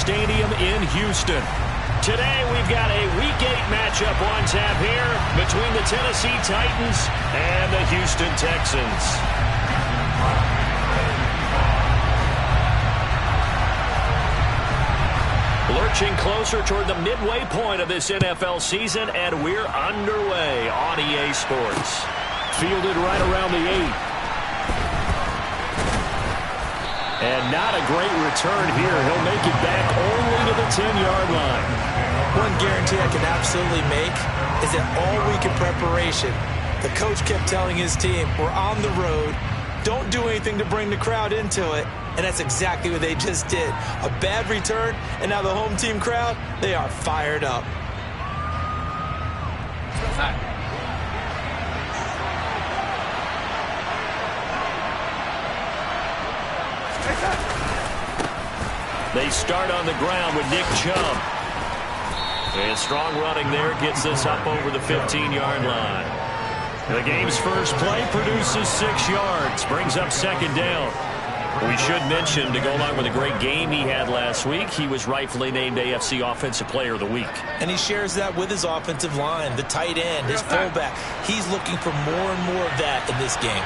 Stadium in Houston. Today we've got a Week 8 matchup on tap here between the Tennessee Titans and the Houston Texans. Lurching closer toward the midway point of this NFL season, and we're underway on EA Sports. Fielded right around the 8. And not a great return here. He'll make it back only to the 10-yard line. One guarantee I can absolutely make is that all week in preparation, the coach kept telling his team, we're on the road, don't do anything to bring the crowd into it. And that's exactly what they just did. A bad return, and now the home team crowd, they are fired up. They start on the ground with Nick Chubb. And strong running there gets this up over the 15-yard line. The game's first play produces 6 yards, brings up second down. We should mention, to go along with a great game he had last week, he was rightfully named AFC Offensive Player of the Week. And he shares that with his offensive line, the tight end, his fullback. He's looking for more and more of that in this game.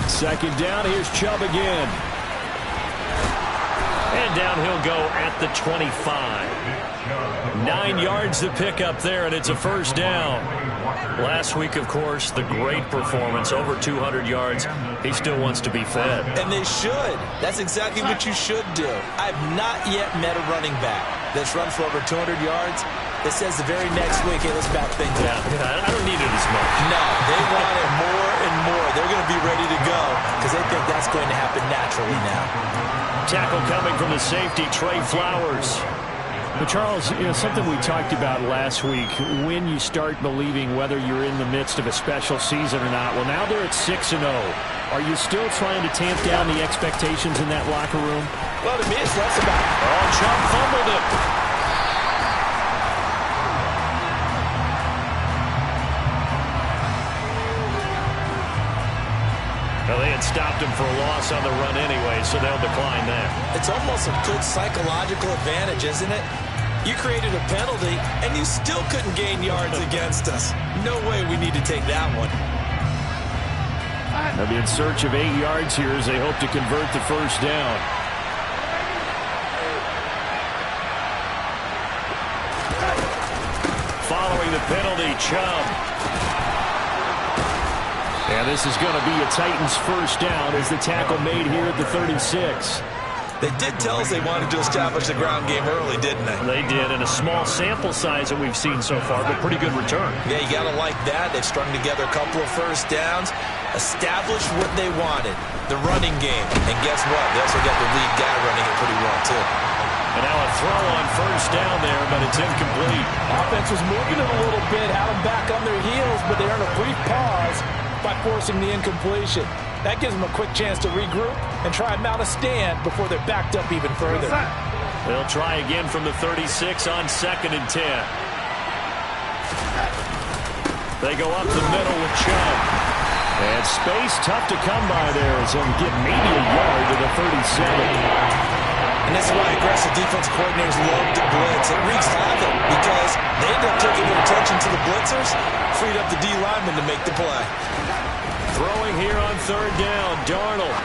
Second down, here's Chubb again. And down he'll go at the 25. 9 yards to pick up there, and it's a first down. Last week, of course, the great performance, over 200 yards. He still wants to be fed. And they should. That's exactly what you should do. I've not yet met a running back that's run for over 200 yards that says the very next week, hey, let's back things up. Yeah, I don't need it as much. No, they want it more and more. They're going to be ready to go because they think that's going to happen naturally now. Tackle coming from the safety, Trey Flowers. But Charles, something we talked about last week, when you start believing whether you're in the midst of a special season or not. Well, now they're at 6-0. Are you still trying to tamp down the expectations in that locker room? Well, to me, it's less about it. Oh, Chubb fumbled it. Well, they had stopped him for a loss on the run anyway, so they'll decline that. It's almost a good psychological advantage, isn't it? You created a penalty, and you still couldn't gain yards against us. No way we need to take that one. They'll be in search of 8 yards here as they hope to convert the first down. Following the penalty, Chubb. And this is going to be a Titans first down as the tackle made here at the 36. They did tell us they wanted to establish the ground game early, didn't they? They did, and a small sample size that we've seen so far, but pretty good return. Yeah, you got to like that. They've strung together a couple of first downs, established what they wanted, the running game. And guess what? They also got the lead guy running it pretty well, too. And now a throw on first down there, but it's incomplete. Offense was moving it a little bit, had them back on their heels, but they earned a brief pause by forcing the incompletion. That gives them a quick chance to regroup and try and mount a stand before they're backed up even further. They'll try again from the 36 on 2nd and 10. They go up the middle with Chubb. And space tough to come by there as he'll get maybe a yard to the 37. And that's why aggressive defense coordinators love to blitz. It wreaks havoc because they end up taking their attention to the blitzers, freed up the D lineman to make the play. Throwing here on 3rd down, Darnold.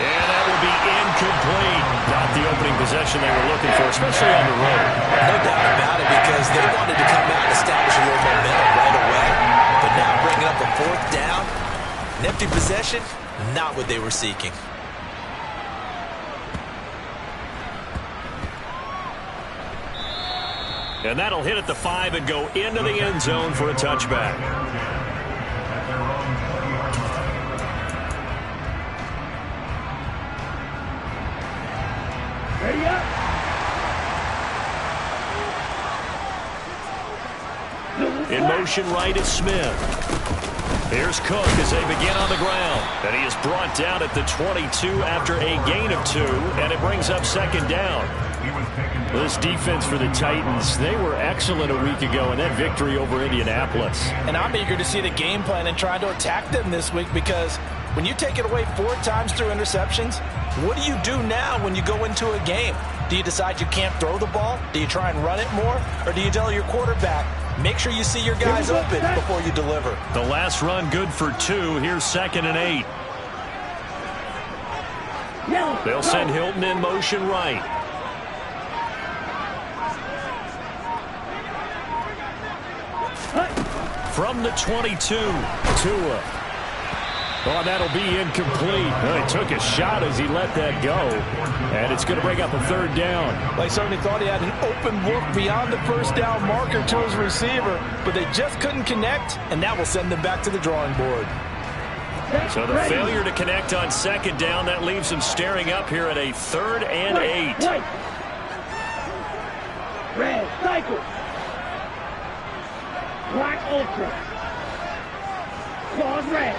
And that will be incomplete. Not the opening possession they were looking for, especially on the road. No doubt about it, because they wanted to come out and establish a little momentum right away. But now bringing up a 4th down, an empty possession, not what they were seeking. And that'll hit at the 5 and go into the end zone for a touchback. Ready up. In motion right is Smith. Here's Cook as they begin on the ground. And he is brought down at the 22 after a gain of 2, and it brings up 2nd down. This defense for the Titans, they were excellent a week ago in that victory over Indianapolis. And I'm eager to see the game plan and try to attack them this week because When you take it away 4 times through interceptions, what do you do now when you go into a game? Do you decide you can't throw the ball? Do you try and run it more? Or do you tell your quarterback, make sure you see your guys open before you deliver? The last run good for 2. Here's 2nd and 8. They'll send Hilton in motion right. From the 22. Tua. Oh, that'll be incomplete. Well, he took a shot as he let that go. And it's going to bring up a 3rd down. They certainly thought he had an open look beyond the first down marker to his receiver, but they just couldn't connect, and that will send them back to the drawing board. So the failure to connect on 2nd down, that leaves them staring up here at a 3rd and 8. Red, cycle. Black ultra. Claws red.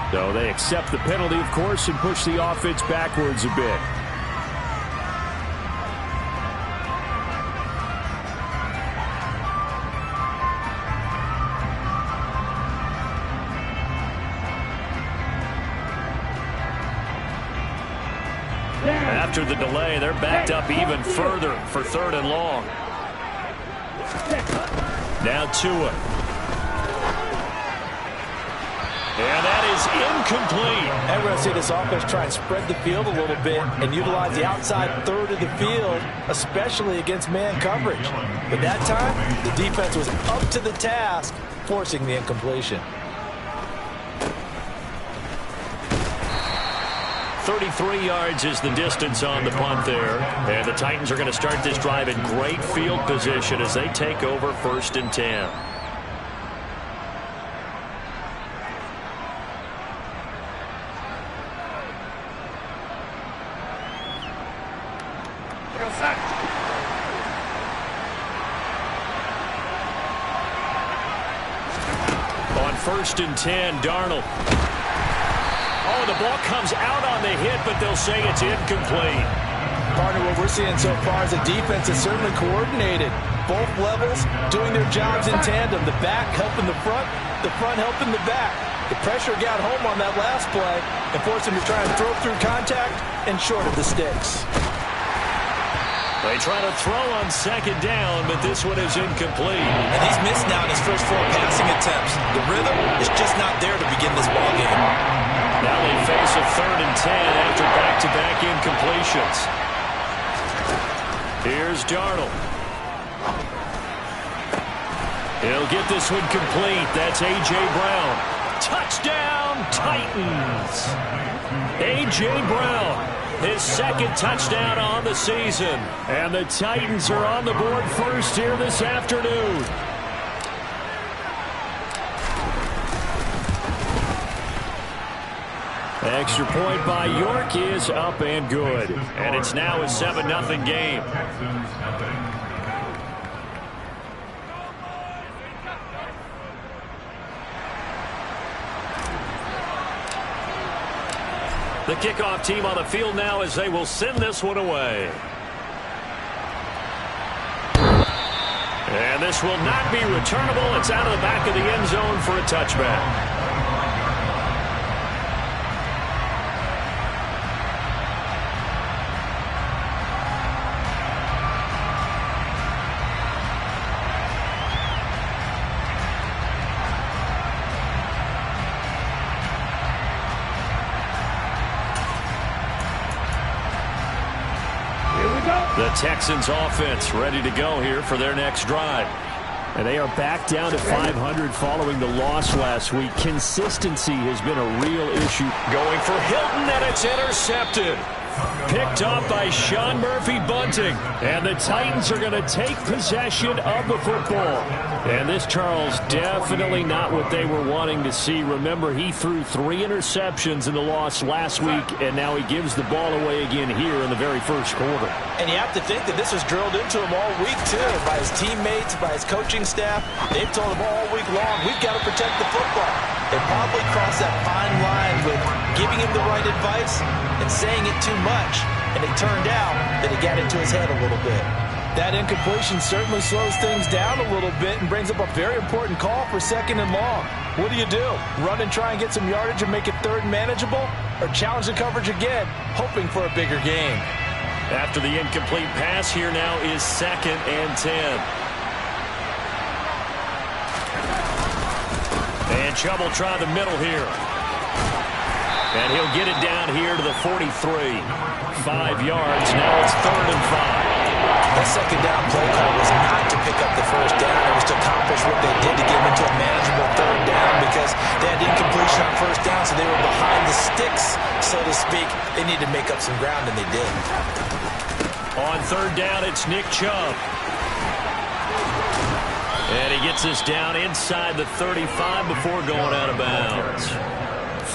So they accept the penalty, of course, and push the offense backwards a bit. After the delay, they're backed up even further for 3rd and long. Now Tua. And that is incomplete. And we're going to see this offense try and spread the field a little bit and utilize the outside 3rd of the field, especially against man coverage. But that time, the defense was up to the task, forcing the incompletion. 33 yards is the distance on the punt there. And the Titans are going to start this drive in great field position as they take over 1st and 10. On 1st and 10, Darnold. Oh, the ball comes out on the hit, but they'll say it's incomplete. Partner, what we're seeing so far is the defense is certainly coordinated. Both levels doing their jobs in tandem. The back helping the front helping the back. The pressure got home on that last play and forced him to try and throw through contact and short of the sticks. They try to throw on 2nd down, but this one is incomplete. And he's missed now in his first 4 passing attempts. The rhythm is just not there to begin this ballgame. Now they face a 3rd and 10 after back-to-back incompletions. Here's Darnold. He'll get this one complete. That's A.J. Brown. Touchdown, Titans. A.J. Brown, his 2nd touchdown on the season. And the Titans are on the board first here this afternoon. Extra point by York is up and good. And it's now a 7-0 game. The kickoff team on the field now as they will send this one away. And this will not be returnable. It's out of the back of the end zone for a touchback. The Texans offense ready to go here for their next drive. And they are back down to 500 following the loss last week. Consistency has been a real issue. Going for Hilton, and it's intercepted. Picked up by Sean Murphy-Bunting. And the Titans are going to take possession of the football. And this, Charles, definitely not what they were wanting to see. Remember, he threw 3 interceptions in the loss last week, and now he gives the ball away again here in the very first quarter. And you have to think that this was drilled into him all week, too, by his teammates, by his coaching staff. They've told him all week long, we've got to protect the football. They probably crossed that fine line with giving him the right advice and saying it too much. And it turned out that it got into his head a little bit. That incompletion certainly slows things down a little bit and brings up a very important call for 2nd and long. What do? Run and try and get some yardage and make it 3rd and manageable? Or challenge the coverage again, hoping for a bigger gain? After the incomplete pass, here now is 2nd and 10. And Chubb will try the middle here. And he'll get it down here to the 43. 5 yards. Now it's 3rd and 5. That 2nd down play call was not to pick up the 1st down. It was to accomplish what they did to get into a manageable 3rd down because they had incompletion on 1st down, so they were behind the sticks, so to speak. They needed to make up some ground, and they did. On 3rd down, it's Nick Chubb. And he gets us down inside the 35 before going out of bounds.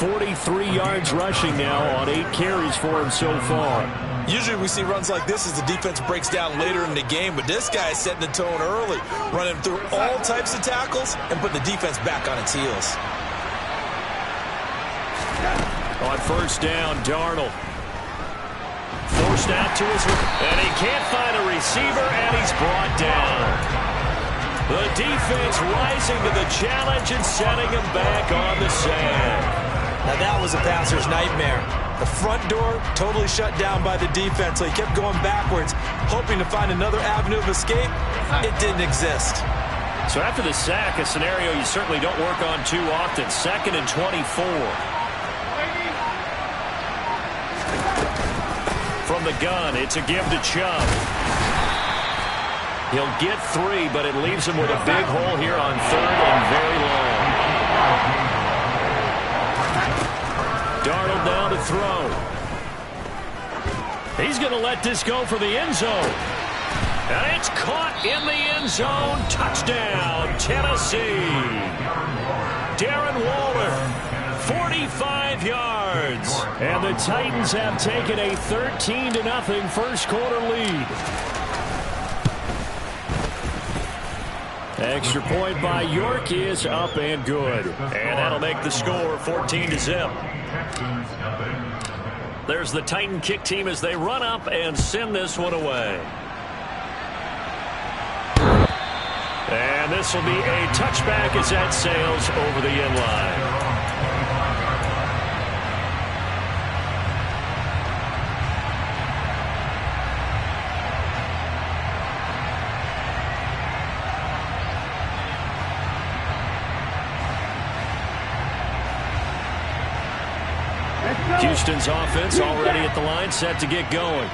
43 yards rushing now on 8 carries for him so far. Usually we see runs like this as the defense breaks down later in the game, but this guy is setting the tone early, running through all types of tackles and putting the defense back on its heels. On 1st down, Darnold. Forced out to his... And he can't find a receiver, and he's brought down. The defense rising to the challenge and setting him back on the sand. Now that was a passer's nightmare. The front door totally shut down by the defense, so he kept going backwards, hoping to find another avenue of escape. It didn't exist. So after the sack, a scenario you certainly don't work on too often. 2nd and 24. From the gun, it's a give to Chubb. He'll get 3, but it leaves him with a big hole here on 3rd and very long. Darnold now to throw. He's going to let this go for the end zone. And it's caught in the end zone. Touchdown, Tennessee. Darren Waller, 45 yards. And the Titans have taken a 13-0 first quarter lead. Extra point by York is up and good. And that'll make the score 14-0. There's the Titan kick team as they run up and send this one away. And this will be a touchback as that sails over the end line. Houston's offense already at the line, set to get going.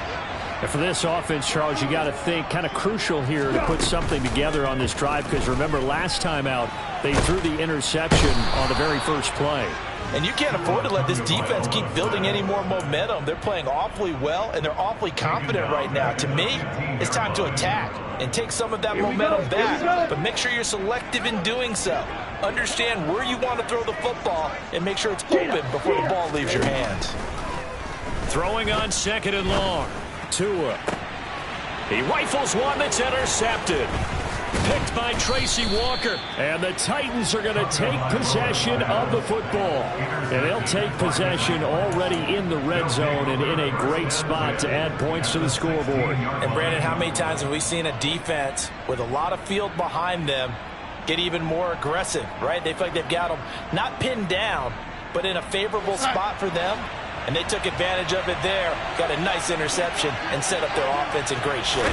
And for this offense, Charles, you got to think kind of crucial here to put something together on this drive, because remember last time out they threw the interception on the very first play. And you can't afford to let this defense keep building any more momentum. They're playing awfully well, and they're awfully confident right now. To me, it's time to attack and take some of that momentum back, but make sure you're selective in doing so. Understand where you want to throw the football and make sure it's open before the ball leaves your hands. Throwing on 2nd and long. Tua. He rifles one that's intercepted. Picked by Tracy Walker. And the Titans are going to take possession of the football. And they'll take possession already in the red zone and in a great spot to add points to the scoreboard. And Brandon, how many times have we seen a defense with a lot of field behind them get even more aggressive, right? They feel like they've got them not pinned down, but in a favorable spot for them. And they took advantage of it there. Got a nice interception and set up their offense in great shape.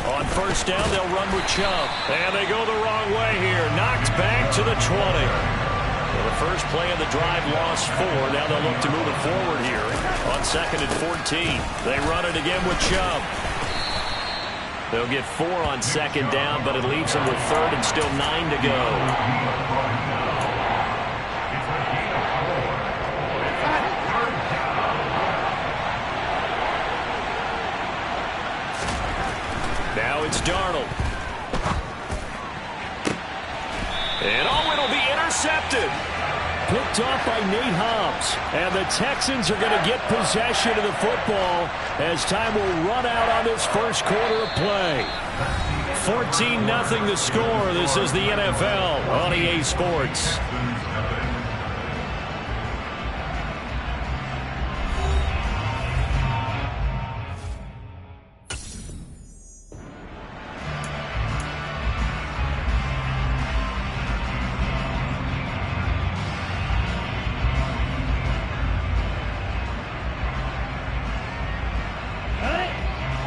On 1st down, they'll run with Chubb. And they go the wrong way here. Knocked back to the 20. Well, the first play of the drive lost 4. Now they'll look to move it forward here on 2nd and 14. They run it again with Chubb. They'll get 4 on 2nd down, but it leaves them with 3rd and still 9 to go. Now it's Darnold. And it'll be intercepted. Picked picked off by Nate Hobbs. And the Texans are going to get possession of the football as time will run out on this first quarter of play. 14-0 the score. This is the NFL on EA Sports.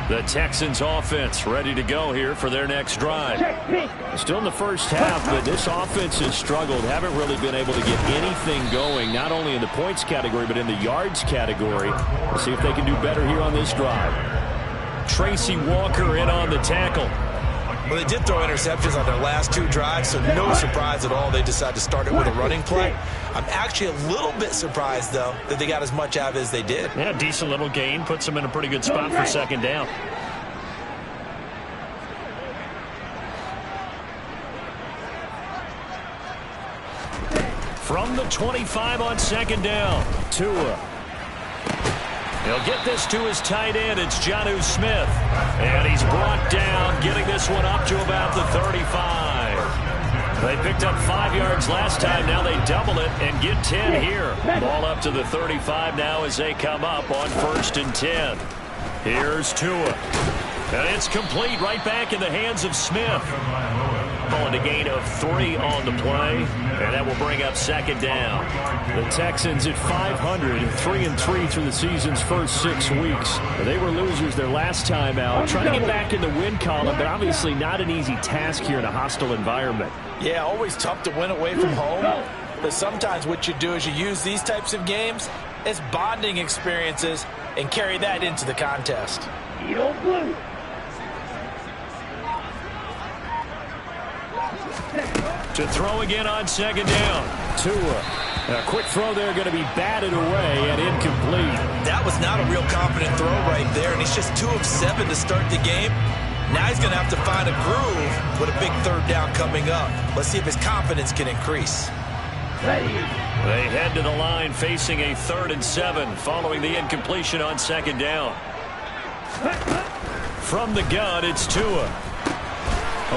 The Texans offense ready to go here for their next drive. Still in the first half, but this offense has struggled. Haven't really been able to get anything going, not only in the points category, but in the yards category. We'll see if they can do better here on this drive. Tracy Walker in on the tackle. Well, they did throw interceptions on their last 2 drives, so no surprise at all they decided to start it with a running play. I'm actually a little bit surprised, though, that they got as much out of it as they did. Yeah, decent little gain. Puts them in a pretty good spot for second down. From the 25 on second down, Tua. He'll get this to his tight end. It's Jonnu Smith. And he's brought down, getting this one up to about the 35. They picked up 5 yards last time. Now they double it and get 10 here. Ball up to the 35 now as they come up on 1st and 10. Here's Tua. And it's complete right back in the hands of Smith. Calling a gain of 3 on the play, and that will bring up second down. The Texans at 500, 3-3 through the season's first 6 weeks. They were losers their last time out, trying to get back in the win column, but obviously not an easy task here in a hostile environment. Yeah, always tough to win away from home, but sometimes what you do is you use these types of games as bonding experiences and carry that into the contest. Blue. To throw again on second down. Tua. A quick throw there going to be batted away and incomplete. That was not a real confident throw right there, and he's just 2 of 7 to start the game. Now he's going to have to find a groove with a big 3rd down coming up. Let's see if his confidence can increase. They head to the line facing a 3rd and 7 following the incompletion on second down. From the gun, it's Tua.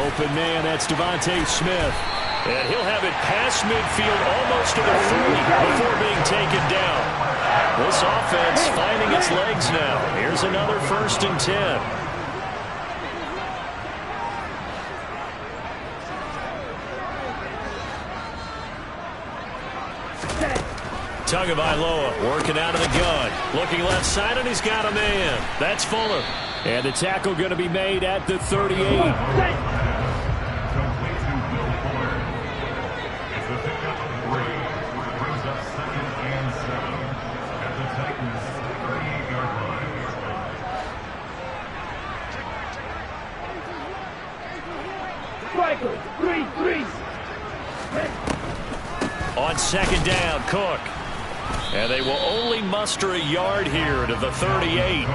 Open man, that's Devontae Smith. And he'll have it past midfield almost to the 30 before being taken down. This offense finding its legs now. Here's another 1st and 10. Tagovailoa working out of the gun. Looking left side, and he's got a man. That's Fuller. And the tackle going to be made at the 38. On second down, Cook. And they will only muster a yard here to the 38.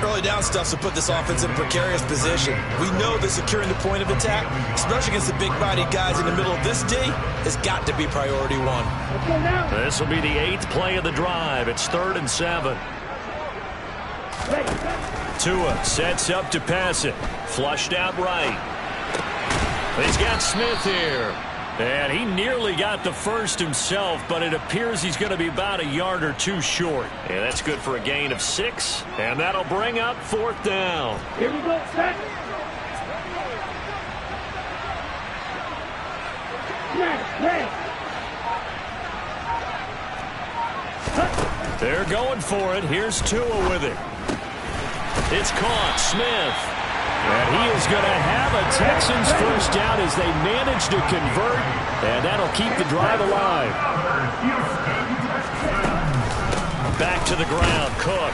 Early down stuff to put this offense in a precarious position. We know that securing the point of attack, especially against the big-bodied guys in the middle of this D, has got to be priority 1. This will be the 8th play of the drive. It's 3rd and 7. Tua sets up to pass it. Flushed out right. He's got Smith here. And he nearly got the first himself, but it appears he's going to be about a yard or 2 short. And that's good for a gain of 6. And that'll bring up 4th down. Here we go, set. They're going for it. Here's Tua with it. It's caught. Smith. And he is going to have a Texans first down as they manage to convert, and that'll keep the drive alive. Back to the ground, Cook.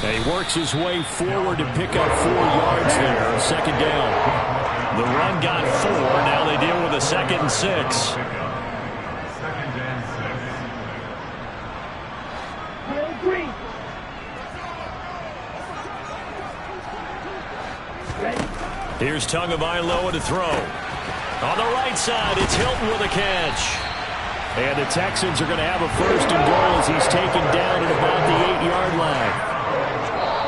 And he works his way forward to pick up 4 yards there on second down. The run got 4. Now they deal with a 2nd and 6. Here's Tagovailoa to throw. On the right side, it's Hilton with a catch. And the Texans are going to have a first and goal as he's taken down at about the 8-yard line.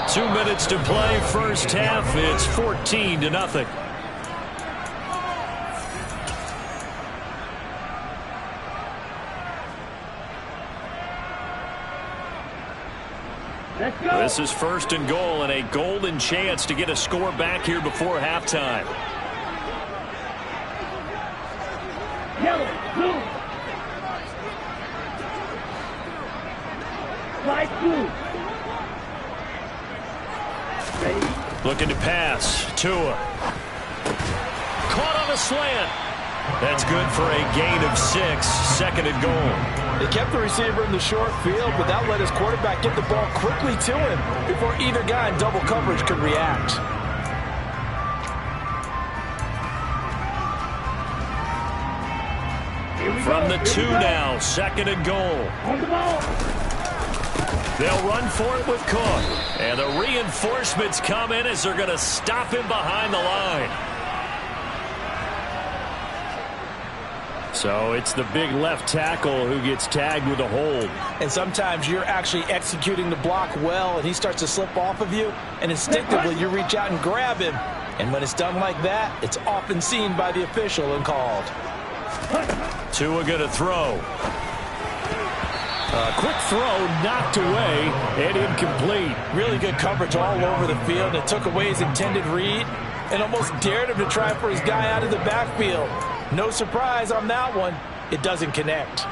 2 minutes to play, first half. It's 14-0. Let's go. This is first and goal and a golden chance to get a score back here before halftime. Yellow, blue. Light blue. Ready. Looking to pass. Tua. Caught on a slant. That's good for a gain of 6. Second and goal. They kept the receiver in the short field, but that let his quarterback get the ball quickly to him before either guy in double coverage could react. From the 2 now, second and goal. On the ball. They'll run for it with Cook. And the reinforcements come in as they're going to stop him behind the line. So it's the big left tackle who gets tagged with a hold. And sometimes you're actually executing the block well, and he starts to slip off of you, and instinctively you reach out and grab him. And when it's done like that, it's often seen by the official and called. Tua going to throw. A quick throw knocked away and incomplete. Really good coverage all over the field. It took away his intended read and almost dared him to try for his guy out of the backfield. No surprise on that one. It doesn't connect.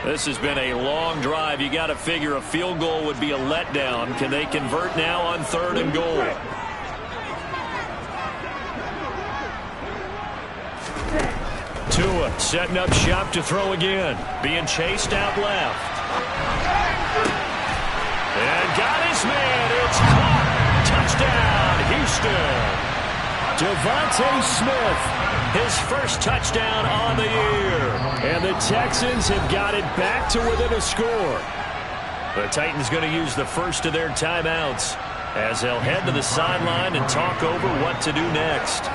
This has been a long drive. You got to figure a field goal would be a letdown. Can they convert now on third and goal? Tua setting up shop to throw again. Being chased out left. And got his man. It's caught. Touchdown, Houston. Devontae Smith. His first touchdown on the year. And the Texans have got it back to within a score. The Titans going to use the first of their timeouts as they'll head to the sideline and talk over what to do next.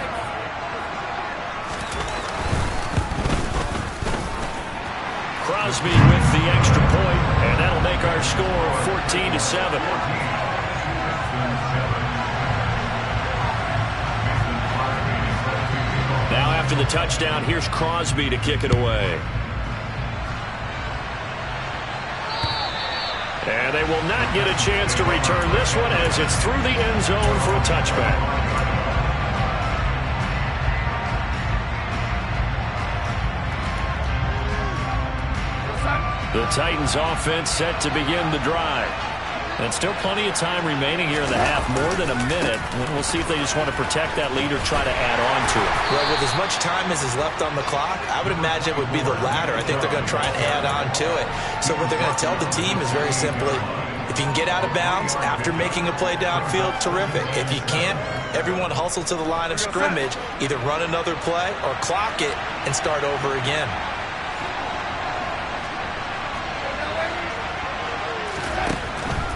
Crosby with the extra point, and that'll make our score 14-7. Now after the touchdown, here's Crosby to kick it away. And they will not get a chance to return this one as it's through the end zone for a touchback. The Titans offense set to begin the drive. And still plenty of time remaining here in the half, more than a minute. And we'll see if they just want to protect that lead or try to add on to it. Well, with as much time as is left on the clock, I would imagine it would be the latter. I think they're going to try and add on to it. So what they're going to tell the team is very simply, if you can get out of bounds after making a play downfield, terrific. If you can't, everyone hustle to the line of scrimmage, either run another play or clock it and start over again.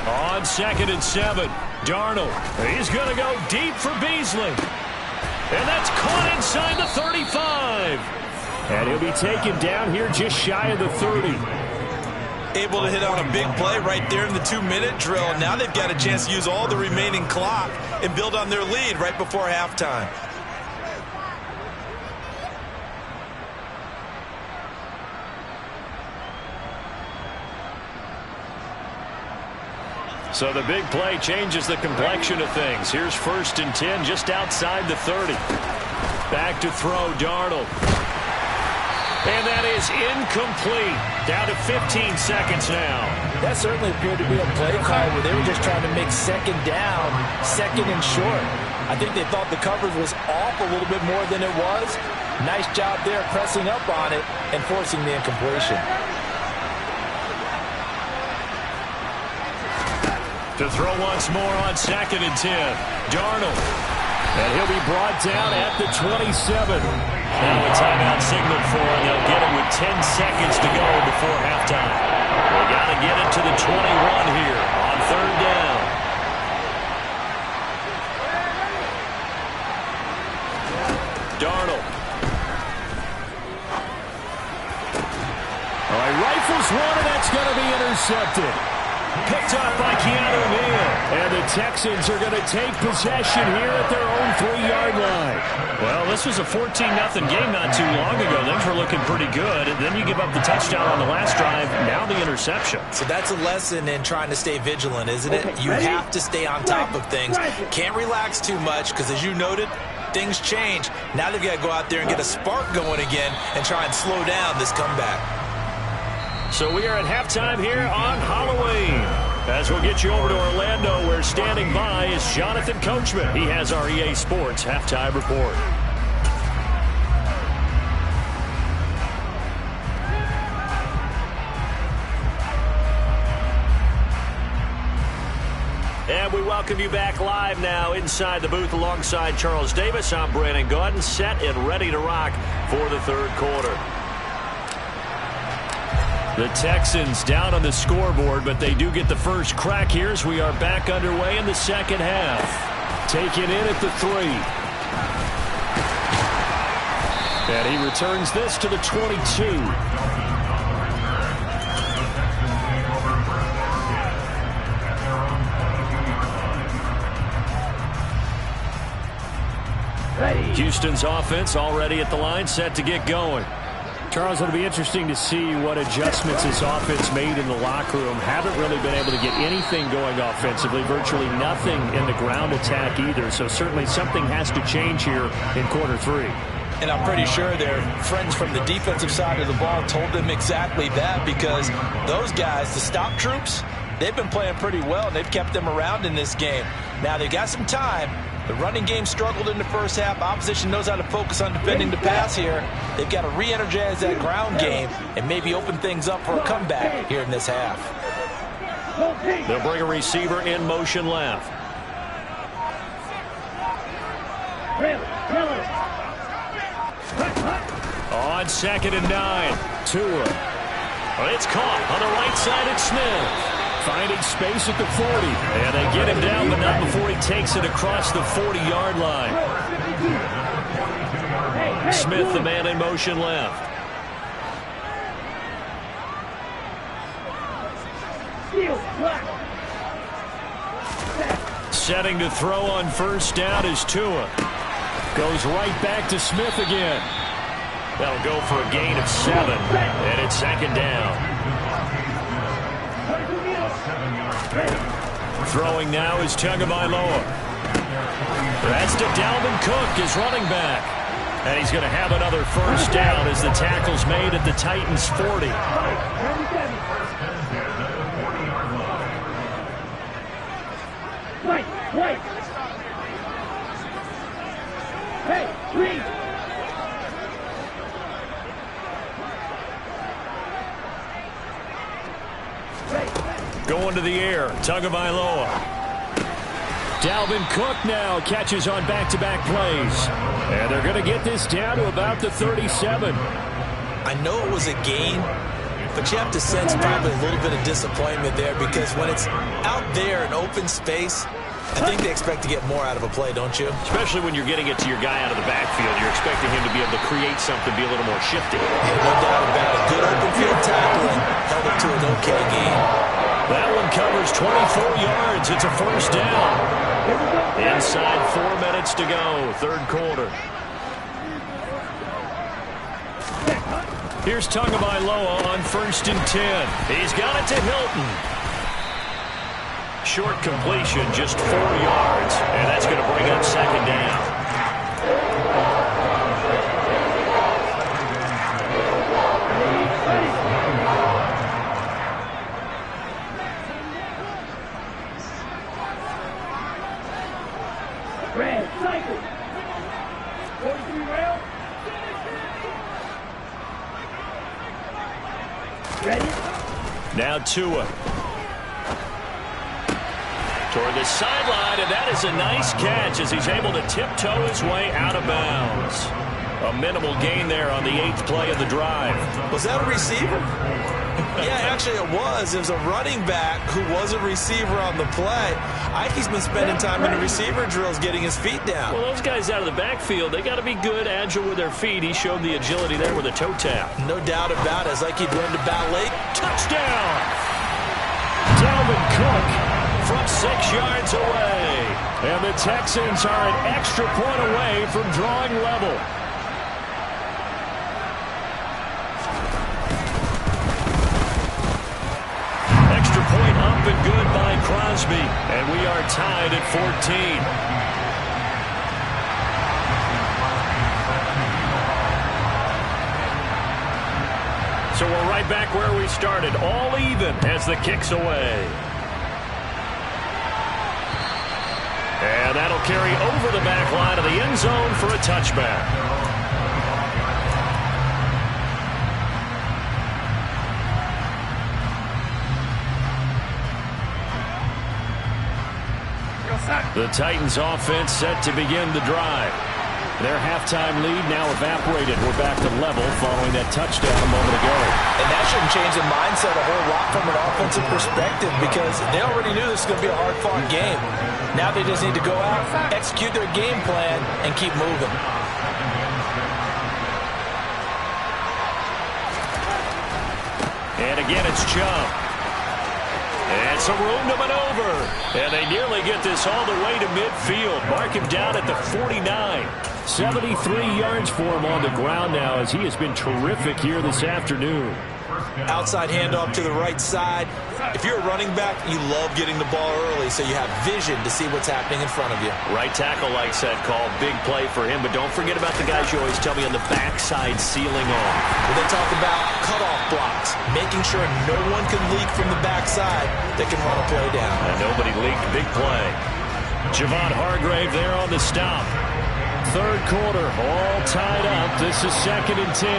On 2nd and 7, Darnold. He's going to go deep for Beasley. And that's caught inside the 35. And he'll be taken down here just shy of the 30. Able to hit on a big play right there in the 2-minute drill. Now they've got a chance to use all the remaining clock and build on their lead right before halftime. So the big play changes the complexion of things. Here's 1st and 10 just outside the 30. Back to throw, Darnold. And that is incomplete. Down to 15 seconds now. That certainly appeared to be a play call where they were just trying to make second down, second and short. I think they thought the coverage was off a little bit more than it was. Nice job there pressing up on it and forcing the incompletion. To throw once more on 2nd and 10. Darnold. And he'll be brought down at the 27. Now a timeout signal for him. They'll get it with 10 seconds to go before halftime. They got to get it to the 21 here on 3rd down. this one, and that's going to be intercepted. Picked up by Mhill. And the Texans are going to take possession here at their own 3-yard line. Well, this was a 14-0 game not too long ago. Things were looking pretty good. And then you give up the touchdown on the last drive. Now the interception. So that's a lesson in trying to stay vigilant, isn't it? You have to stay on top of things. Can't relax too much because, as you noted, things change. Now they've got to go out there and get a spark going again and try and slow down this comeback. So we are at halftime here on Halloween. As we'll get you over to Orlando, where standing by is Jonathan Coachman. He has our EA Sports halftime report. And we welcome you back live now inside the booth alongside Charles Davis. I'm Brandon Gaudin, set and ready to rock for the third quarter. The Texans down on the scoreboard, but they do get the first crack here as we are back underway in the second half. Taken in at the 3. And he returns this to the 22. Houston's offense already at the line, set to get going. Charles, it'll be interesting to see what adjustments this offense made in the locker room. Haven't really been able to get anything going offensively, virtually nothing in the ground attack either. So certainly something has to change here in quarter 3. And I'm pretty sure their friends from the defensive side of the ball told them exactly that, because those guys, the stop troops, they've been playing pretty well, and they've kept them around in this game. Now, they got some time. The running game struggled in the first half. Opposition knows how to focus on defending the pass here. They've got to re-energize that ground game and maybe open things up for a comeback here in this half. They'll bring a receiver in motion left. On 2nd and 9. Tua. Well, it's caught on the right side at Smith. Finding space at the 40. And they get him down, but not before he takes it across the 40-yard line. Smith, the man in motion left. Setting to throw on first down is Tua. Goes right back to Smith again. That'll go for a gain of 7. And it's 2nd down. Throwing now is Tagovailoa. That's to Dalvin Cook, his running back. And he's going to have another first down as the tackle's made at the Titans' 40. Hey, please. Going to the air, Tagovailoa. Dalvin Cook now catches on back-to-back plays. And they're going to get this down to about the 37. I know it was a gain, but you have to sense probably a little bit of disappointment there, because when it's out there in open space, I think they expect to get more out of a play, don't you? Especially when you're getting it to your guy out of the backfield. You're expecting him to be able to create something, be a little more shifty. Yeah, no doubt about it. Good open field tackling held it to an okay gain. That one covers 24 yards. It's a first down. Inside 4 minutes to go, third quarter. Here's Tagovailoa on 1st and 10. He's got it to Hilton. Short completion, just 4 yards. And that's going to bring up 2nd down. Red cycle. 43 rail. Ready? Now Tua. Toward the sideline, and that is a nice catch as he's able to tiptoe his way out of bounds. A minimal gain there on the 8th play of the drive. Was that a receiver? Yeah, actually it was. It was a running back who was a receiver on the play. Ike's been spending time in the receiver drills getting his feet down. Well, those guys out of the backfield, they got to be good, agile with their feet. He showed the agility there with a toe tap. No doubt about it. It's like he'd learned to ballet. Touchdown! Dalvin Cook from 6 yards away. And the Texans are an extra point away from drawing level. Extra point up and good by Crosby. And we are tied at 14. So we're right back where we started, all even as the kick's away. And that'll carry over the back line of the end zone for a touchback. The Titans offense set to begin the drive. Their halftime lead now evaporated. We're back to level following that touchdown a moment ago. And that shouldn't change the mindset a whole lot from an offensive perspective because they already knew this was going to be a hard-fought game. Now they just need to go out, execute their game plan, and keep moving. And again, it's Chubb. And some room to maneuver. And they nearly get this all the way to midfield. Mark him down at the 49. 73 yards for him on the ground now as he has been terrific here this afternoon. Outside handoff to the right side. If you're a running back, you love getting the ball early so you have vision to see what's happening in front of you. Right tackle likes that call. Big play for him. But don't forget about the guys you always tell me on the backside sealing off. Well, they talk about cutoff blocks, making sure no one can leak from the backside that can run a play down. And nobody leaked. Big play. Javon Hargrave there on the stop. Third quarter, all tied up. This is 2nd and 10.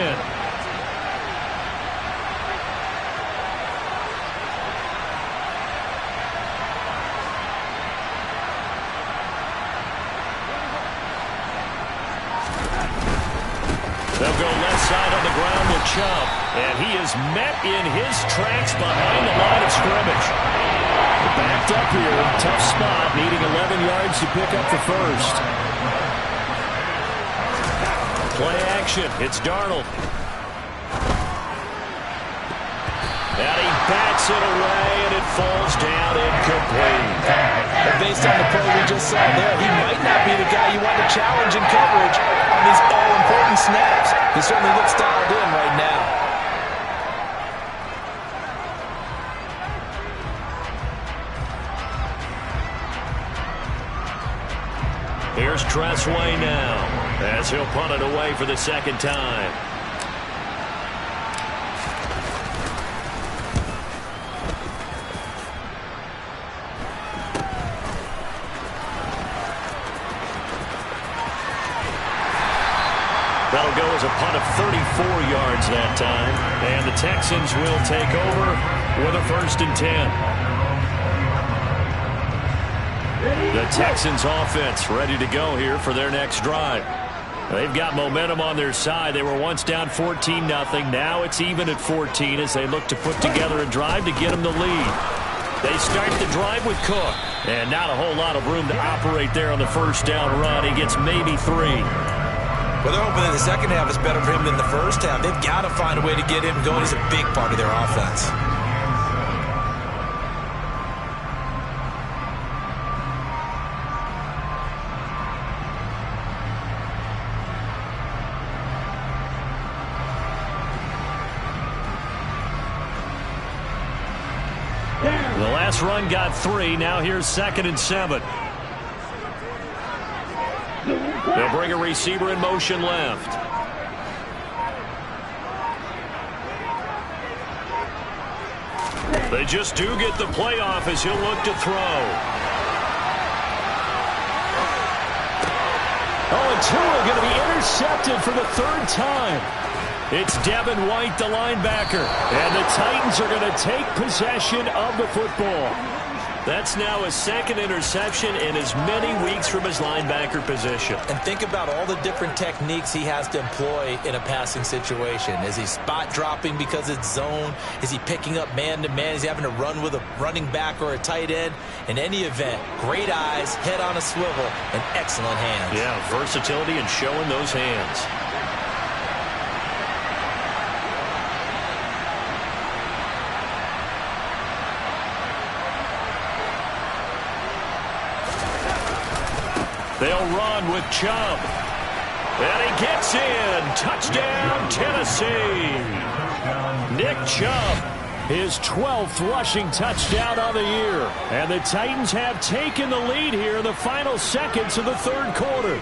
They'll go left side on the ground with Chubb. And he is met in his tracks behind the line of scrimmage. Backed up here. Tough spot. Needing 11 yards to pick up the first. Play action. It's Darnold. And he bats it away, and it falls down incomplete. And based on the play we just saw there, he might not be the guy you want to challenge in coverage on these all-important snaps. He certainly looks dialed in right now. Here's Tressway now as he'll punt it away for the second time. That'll go as a punt of 34 yards that time. And the Texans will take over with a 1st and 10. The Texans offense ready to go here for their next drive. They've got momentum on their side. They were once down 14-0. Now it's even at 14 as they look to put together a drive to get them the lead. They start the drive with Cook. And not a whole lot of room to operate there on the first down run. He gets maybe 3. Well, they're hoping that the second half is better for him than the first half. They've got to find a way to get him going. He's a big part of their offense. The last run got 3. Now here's 2nd and 7. They'll bring a receiver in motion left. They just do get the play off as he'll look to throw. Oh, and Tua going to be intercepted for the 3rd time. It's Devin White, the linebacker. And the Titans are going to take possession of the football. That's now his second interception in as many weeks from his linebacker position. And think about all the different techniques he has to employ in a passing situation. Is he spot dropping because it's zone? Is he picking up man-to-man? Is he having to run with a running back or a tight end? In any event, great eyes, head on a swivel, and excellent hands. Yeah, versatility and showing those hands. They'll run with Chubb. And he gets in. Touchdown, Tennessee. Nick Chubb. His 12th rushing touchdown on the year. And the Titans have taken the lead here in the final seconds of the third quarter.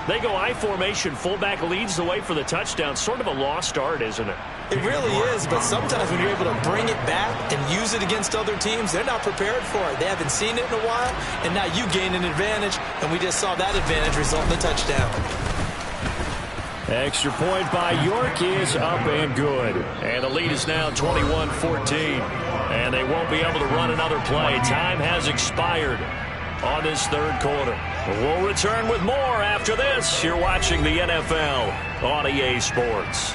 They go I formation. Fullback leads the way for the touchdown. Sort of a lost art, isn't it? It really is, but sometimes when you're able to bring it back and use it against other teams, they're not prepared for it. They haven't seen it in a while, and now you gain an advantage, and we just saw that advantage result in a touchdown. Extra point by York is up and good. And the lead is now 21-14. And they won't be able to run another play. Time has expired on this third quarter. We'll return with more after this. You're watching the NFL on EA Sports.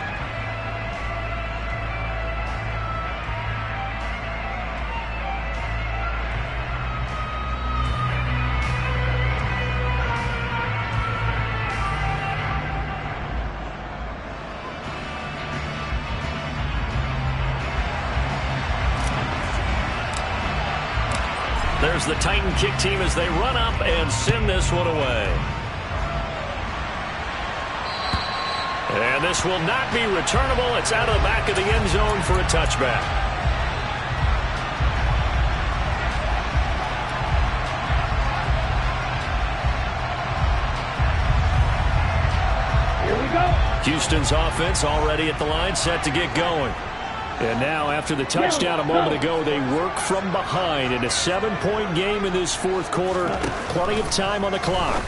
There's the Titan kick team as they run up and send this one away. And this will not be returnable. It's out of the back of the end zone for a touchback. Here we go. Houston's offense already at the line, set to get going. And now, after the touchdown a moment ago, they work from behind in a 7-point game in this fourth quarter. Plenty of time on the clock.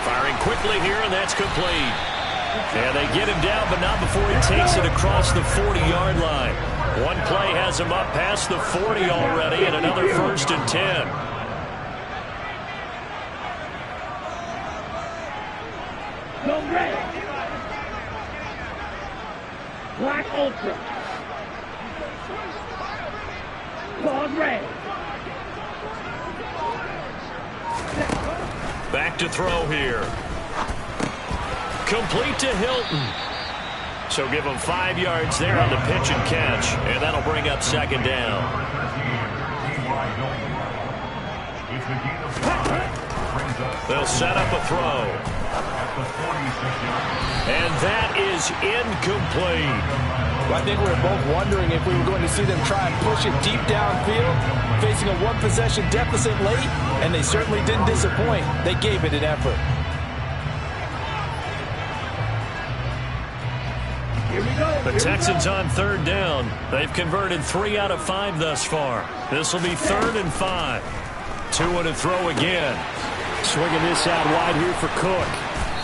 Firing quickly here, and that's complete. And they get him down, but not before he takes it across the 40-yard line. One play has him up past the 40 already, and another 1st and 10. Go red. Black Ultra. Pause red. Back to throw here. Complete to Hilton. So give him 5 yards there on the pitch and catch, and that'll bring up second down. They'll set up a throw. And that is incomplete. Well, I think we were both wondering if we were going to see them try and push it deep downfield, facing a one-possession deficit late, and they certainly didn't disappoint. They gave it an effort. Here we go. The Texans on third down. They've converted 3 out of 5 thus far. This will be 3rd and 5. 2 to throw again. Swinging this out wide here for Cook.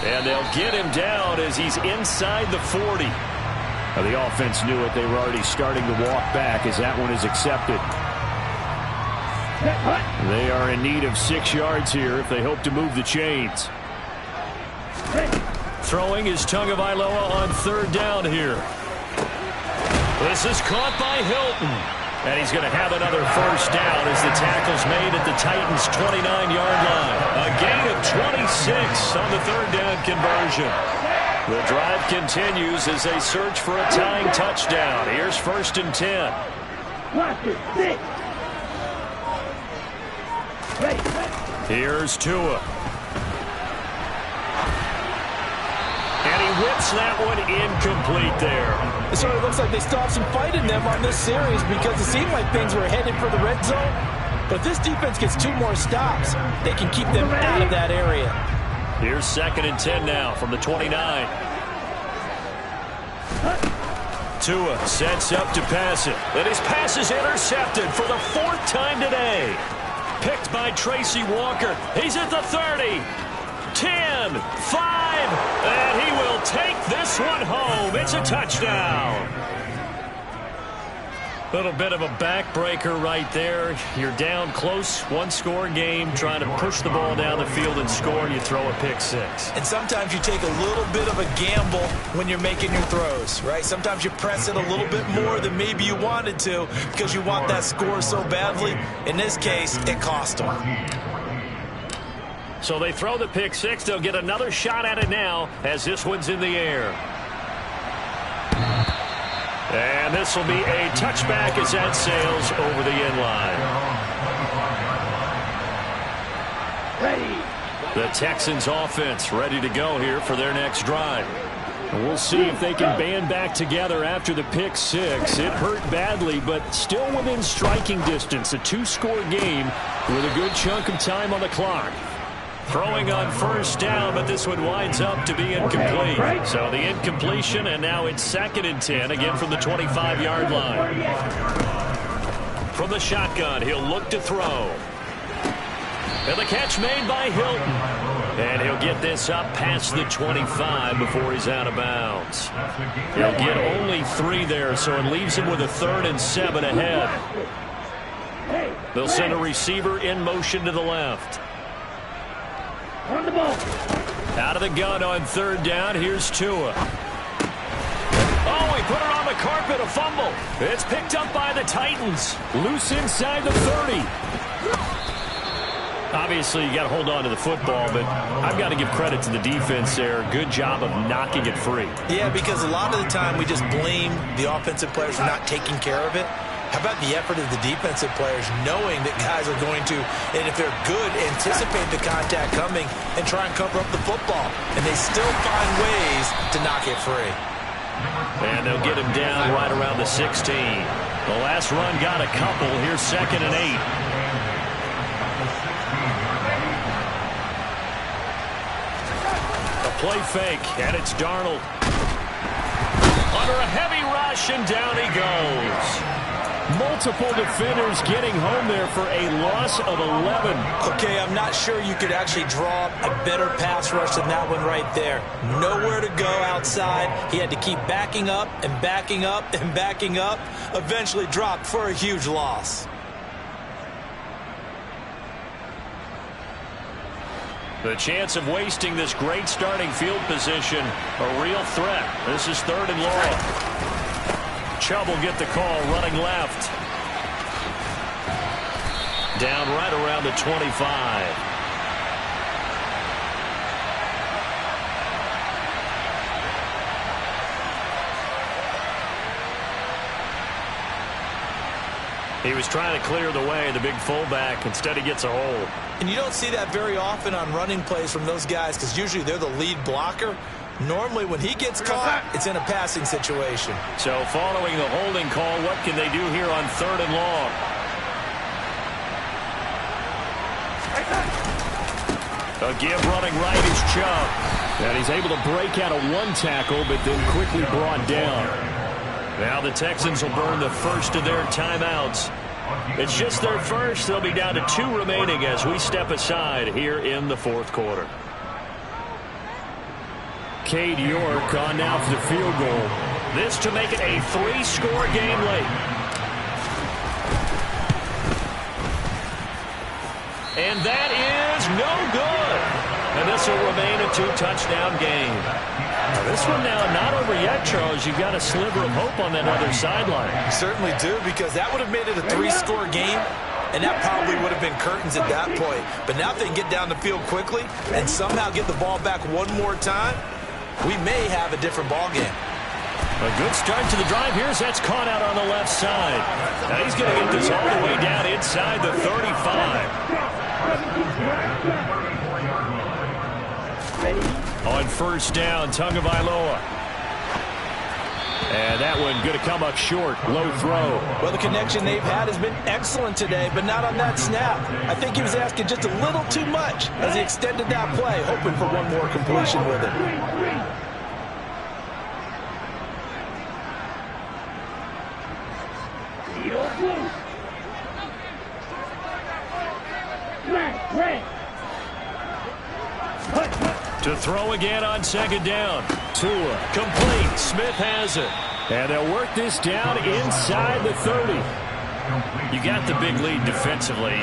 And they'll get him down as he's inside the 40. Now, the offense knew it. They were already starting to walk back as that one is accepted. They are in need of 6 yards here if they hope to move the chains. Throwing is Tagovailoa on third down here. This is caught by Hilton. And he's going to have another 1st down as the tackle's made at the Titans' 29-yard line. A gain of 26 on the 3rd down conversion. The drive continues as they search for a tying touchdown. Here's 1st and 10. Watch it. 6. Ready. Here's Tua. And he whips that one incomplete there. It sort of looks like they stopped some fight in them on this series because it seemed like things were headed for the red zone. But if this defense gets 2 more stops, they can keep them out of that area. Here's 2nd and 10 now from the 29. Tua sets up to pass it. And his pass is intercepted for the 4th time today. Picked by Tracy Walker. He's at the 30. 10, 5, and he will take this one home. It's a touchdown. Little bit of a backbreaker right there. You're down close, one-score game, trying to push the ball down the field and score, and you throw a pick six. And sometimes you take a little bit of a gamble when you're making your throws, right? Sometimes you press it a little bit more than maybe you wanted to because you want that score so badly. In this case, it cost them. So they throw the pick six. They'll get another shot at it now as this one's in the air. And this will be a touchback as that sails over the end line. Ready. The Texans offense ready to go here for their next drive. We'll see if they can band back together after the pick six. It hurt badly, but still within striking distance. A two-score game with a good chunk of time on the clock. Throwing on first down, but this one winds up to be incomplete. So the incompletion, and now it's 2nd and 10, again from the 25-yard line. From the shotgun, he'll look to throw. And the catch made by Hilton. And he'll get this up past the 25 before he's out of bounds. He'll get only 3 there, so it leaves him with a 3rd and 7 ahead. They'll send a receiver in motion to the left. On the ball. Out of the gun on 3rd down. Here's Tua. Oh, he put it on the carpet. A fumble. It's picked up by the Titans. Loose inside the 30. Obviously, you got to hold on to the football, but I've got to give credit to the defense there. Good job of knocking it free. Yeah, because a lot of the time we just blame the offensive players for not taking care of it. How about the effort of the defensive players knowing that guys are going to, and if they're good, anticipate the contact coming and try and cover up the football. And they still find ways to knock it free. And they'll get him down right around the 16. The last run got a couple. Here's 2nd and 8. A play fake, and it's Darnold. Under a heavy rush, and down he goes. Multiple defenders getting home there for a loss of 11. Okay, I'm not sure you could actually draw a better pass rush than that one right there. Nowhere to go outside. He had to keep backing up and backing up and backing up. Eventually dropped for a huge loss. The chance of wasting this great starting field position, a real threat. This is 3rd and long. Chubb will get the call, running left. Down right around the 25. He was trying to clear the way, the big fullback. Instead, he gets a hole. And you don't see that very often on running plays from those guys because usually they're the lead blocker. Normally, when he gets caught, it's in a passing situation. So following the holding call, what can they do here on 3rd and long? A give running right is Chubb. And he's able to break out of one tackle, but then quickly brought down. Now the Texans will burn the first of their timeouts. It's just their first. They'll be down to 2 remaining as we step aside here in the 4th quarter. Cade York on now for the field goal. This to make it a 3-score game late. And that is no good. And this will remain a 2-touchdown game. Now this one now not over yet, Charles. You've got a sliver of hope on that other sideline. Certainly do, because that would have made it a 3-score game. And that probably would have been curtains at that point. But now if they can get down the field quickly and somehow get the ball back one more time, we may have a different ball game. A good start to the drive. Here's that's caught out on the left side. Now he's going to get this all the way down inside the 35. On first down, Tagovailoa. And that one going to come up short. Low throw. Well, the connection they've had has been excellent today, but not on that snap. I think he was asking just a little too much as he extended that play, hoping for one more completion with it. To throw again on 2nd down. Tua complete. Smith has it. And they'll work this down inside the 30. You got the big lead defensively.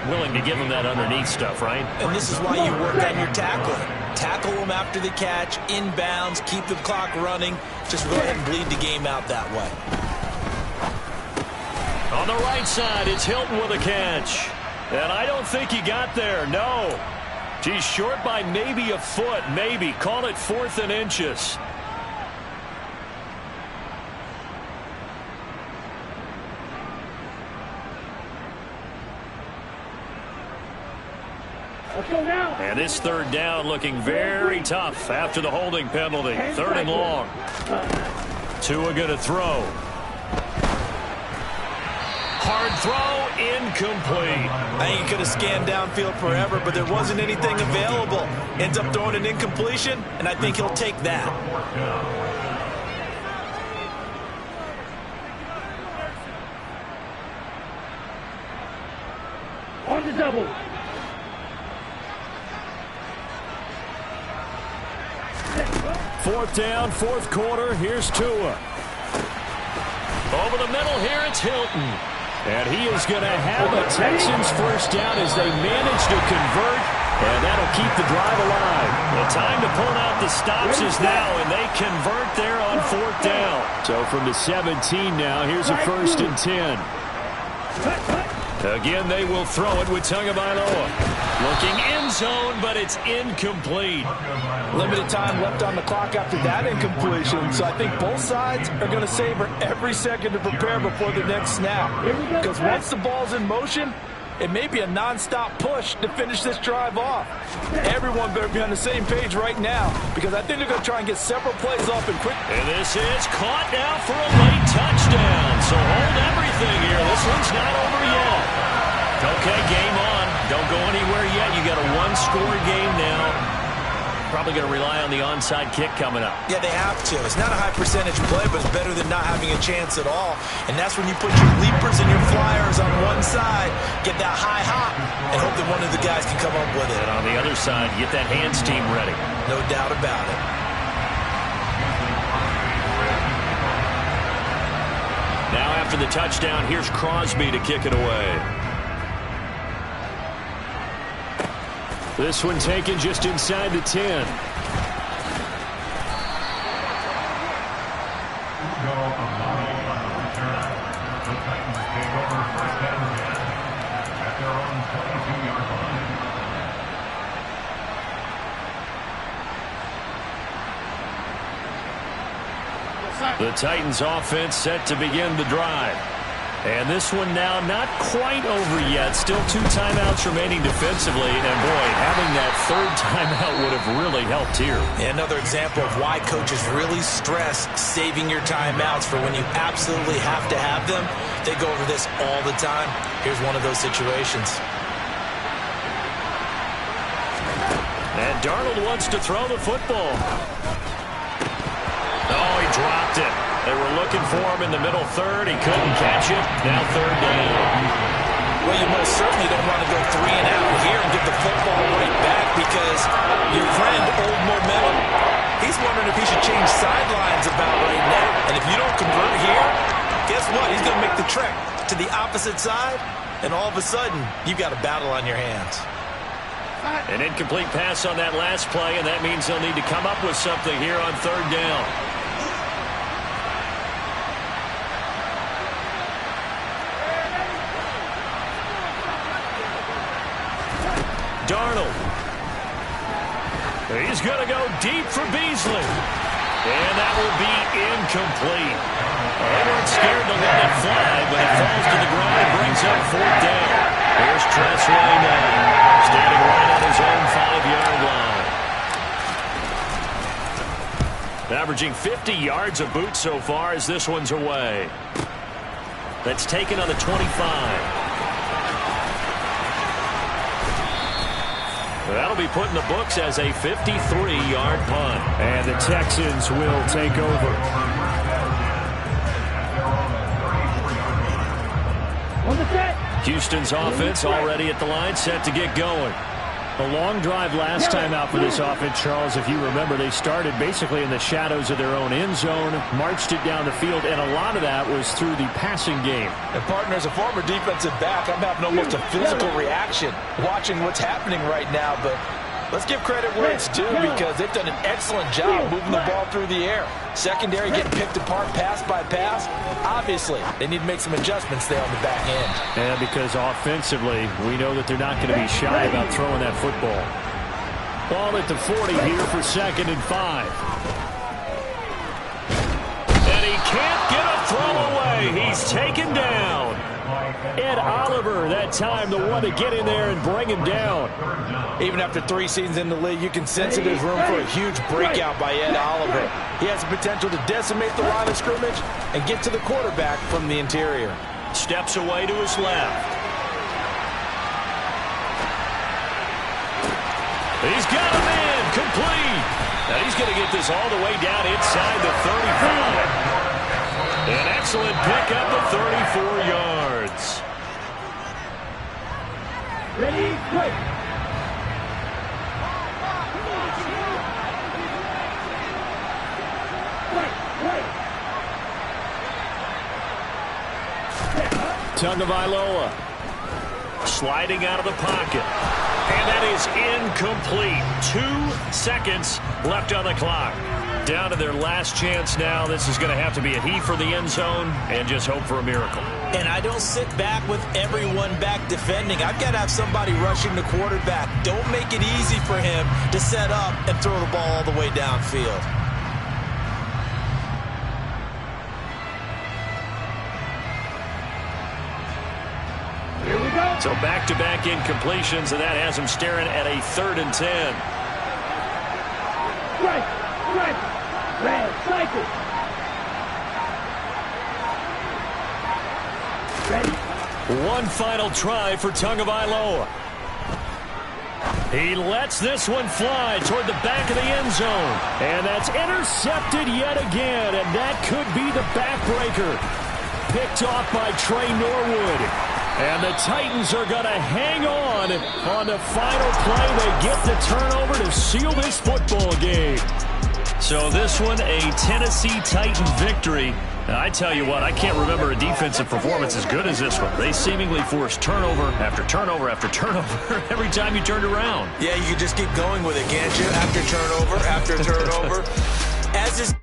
Willing to give them that underneath stuff, right? And this is why you work on your tackling. Tackle them after the catch, inbounds, keep the clock running. Just go ahead and bleed the game out that way. On the right side, it's Hilton with a catch. And I don't think he got there, no. He's short by maybe a foot, maybe. Call it 4th and inches. And this 3rd down looking very tough after the holding penalty. 3rd and long. Tua going to throw. Hard throw, incomplete. I think he could have scanned downfield forever, but there wasn't anything available. Ends up throwing an incompletion, and I think he'll take that. On the double. Fourth down, 4th quarter. Here's Tua. Over the middle here, it's Hilton. And he is going to have a Texans first down as they manage to convert, and that'll keep the drive alive. The time to pull out the stops is now, and they convert there on 4th down. So from the 17 now, here's a 1st and 10. Again, they will throw it with Tagovailoa. Looking end zone, but it's incomplete. Limited time left on the clock after that incompletion, so I think both sides are going to savor every second to prepare before the next snap. Because once the ball's in motion, it may be a non-stop push to finish this drive off. Everyone better be on the same page right now, because I think they're going to try and get several plays off in quick. And this is caught now for a late touchdown. So hold everything here. This one's not over yet. Okay, game on. Don't go anywhere yet. You got a 1-score game now. Probably going to rely on the onside kick coming up. Yeah, they have to. It's not a high percentage play, but it's better than not having a chance at all. And that's when you put your leapers and your flyers on one side, get that high hop, and hope that one of the guys can come up with it. And on the other side, get that hands team ready. No doubt about it. Now after the touchdown, here's Crosby to kick it away. This one taken just inside the 10. The Titans offense set to begin the drive. And this one now not quite over yet. Still 2 timeouts remaining defensively. And, boy, having that 3rd timeout would have really helped here. Yeah, another example of why coaches really stress saving your timeouts for when you absolutely have to have them. They go over this all the time. Here's one of those situations. And Darnold wants to throw the football. Oh, he dropped it. They were looking for him in the middle 3rd. He couldn't catch it. Now 3rd down. Well, you most certainly don't want to go 3 and out here and get the football right back, because your friend, Old Momentum, he's wondering if he should change sidelines about right now. And if you don't convert here, guess what? He's going to make the trek to the opposite side, and all of a sudden, you've got a battle on your hands. An incomplete pass on that last play, and that means they'll need to come up with something here on 3rd down. Darnold. He's going to go deep for Beasley. And that will be incomplete. They weren't scared to let it fly, but it falls to the ground and brings up 4th down. Here's Tressway now, standing right on his own 5-yard line. Averaging 50 yards a boot so far as this one's away. That's taken on the 25. That'll be put in the books as a 53-yard punt. And the Texans will take over. On the set. Houston's offense already at the line, set to get going. A long drive last time out for this offense, Charles. If you remember, they started basically in the shadows of their own end zone, marched it down the field, and a lot of that was through the passing game. And partner, as a former defensive back, I'm having almost a physical reaction watching what's happening right now, but let's give credit where it's due because they've done an excellent job moving the ball through the air. Secondary getting picked apart pass by pass. Obviously, they need to make some adjustments there on the back end. And because offensively, we know that they're not going to be shy about throwing that football. Ball at the 40 here for 2nd and 5. And he can't get a throw away. He's taken down. Ed Oliver, that time, the one to get in there and bring him down. Even after 3 seasons in the league, you can sense that there's room for a huge breakout by Ed Oliver. He has the potential to decimate the line of scrimmage and get to the quarterback from the interior. Steps away to his left. He's got him in, complete. Now he's going to get this all the way down inside the 35. An excellent pickup of 34 yards. Ready, quick. Tagovailoa Sliding out of the pocket. And that is incomplete. 2 seconds left on the clock. Down to their last chance now. This is going to have to be a heave for the end zone and just hope for a miracle. And I don't sit back with everyone back defending. I've got to have somebody rushing the quarterback. Don't make it easy for him to set up and throw the ball all the way downfield. Here we go. So back-to-back incompletions, and that has him staring at a 3rd and 10. Strike, strike, red, cycle. Ready. One final try for Tagovailoa. He lets this one fly toward the back of the end zone. And that's intercepted yet again, and that could be the backbreaker. Picked off by Trey Norwood. And the Titans are going to hang on the final play. They get the turnover to seal this football game. So this one, a Tennessee Titan victory. Now, I tell you what, I can't remember a defensive performance as good as this one. They seemingly forced turnover after turnover after turnover every time you turned around. Yeah, you can just keep going with it, can't you? After turnover, after turnover. As this